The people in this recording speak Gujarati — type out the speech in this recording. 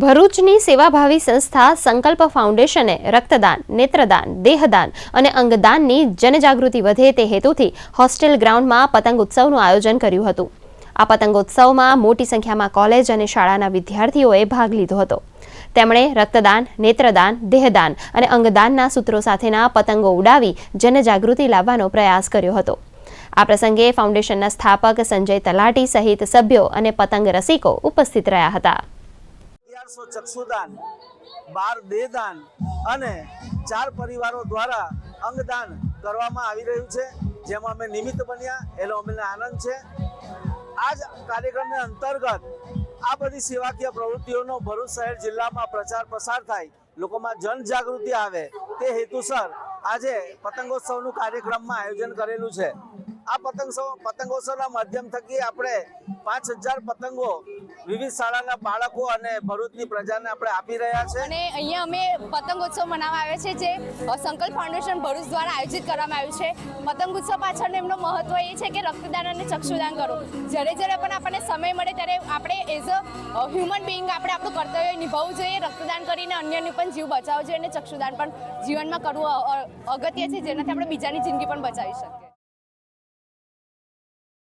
ભરૂચની સેવાભાવી સંસ્થા સંકલ્પ ફાઉન્ડેશને રક્તદાન, નેત્રદાન, દેહદાન અને અંગદાનની જનજાગૃતિ વધે તે હેતુથી હોસ્ટેલ ગ્રાઉન્ડમાં પતંગોત્સવનું આયોજન કર્યું હતું। આ પતંગોત્સવમાં મોટી સંખ્યામાં કોલેજ અને શાળાના વિદ્યાર્થીઓએ ભાગ લીધો હતો। તેમણે રક્તદાન, નેત્રદાન, દેહદાન અને અંગદાનના સૂત્રો સાથેના પતંગો ઉડાવી જનજાગૃતિ લાવવાનો પ્રયાસ કર્યો હતો। આ પ્રસંગે ફાઉન્ડેશનના સ્થાપક સંજય તલાટી સહિત સભ્યો અને પતંગ રસિકો ઉપસ્થિત રહ્યા હતા। 1100 ચક્ષુદાન, 12 દેહદાન અને 4 પરિવારો દ્વારા અંગદાન કરવામાં આવી રહ્યું છે, જેમાં અમે નિમિત્ત બન્યા એનો અમને આનંદ છે। આ જ કાર્યક્રમના અંતર્ગત આ બધી સેવાકીય પ્રવૃત્તિઓનો ભરૂચ શહેર જિલ્લામાં પ્રચાર પ્રસાર થાય, લોકોમાં જનજાગૃતિ આવે તે હેતુસર આજે પતંગોત્સવનું કાર્યક્રમમાં આયોજન કરેલું છે। આ પતંગોત્સવના માધ્યમ થકી આપણે 5000 પતંગો વિવિધ શાળાના બાળકો અને ભરૂચની પ્રજાને આપણે આપી રહ્યા છે। અને અહીંયા અમે પતંગોત્સવ મનાવવા આવે છે, જે સંકલ્પ ફાઉન્ડેશન ભરૂચ દ્વારા આયોજિત કરવામાં આવ્યું છે। પતંગોત્સવ પાછળનું એમનું મહત્વ એ છે કે રક્તદાન અને ચક્ષુદાન કરો। જ્યારે પણ આપણને સમય મળે ત્યારે આપણે એઝ અ હ્યુમન બિંગ આપણે આપણું કર્તવ્ય નિભાવવું જોઈએ, રક્તદાન કરીને અન્યનું પણ જીવ બચાવવો જોઈએ અને ચક્ષુદાન પણ જીવનમાં કરવું અગત્ય છે, જેનાથી આપણે બીજાની જિંદગી પણ બચાવી શકીએ।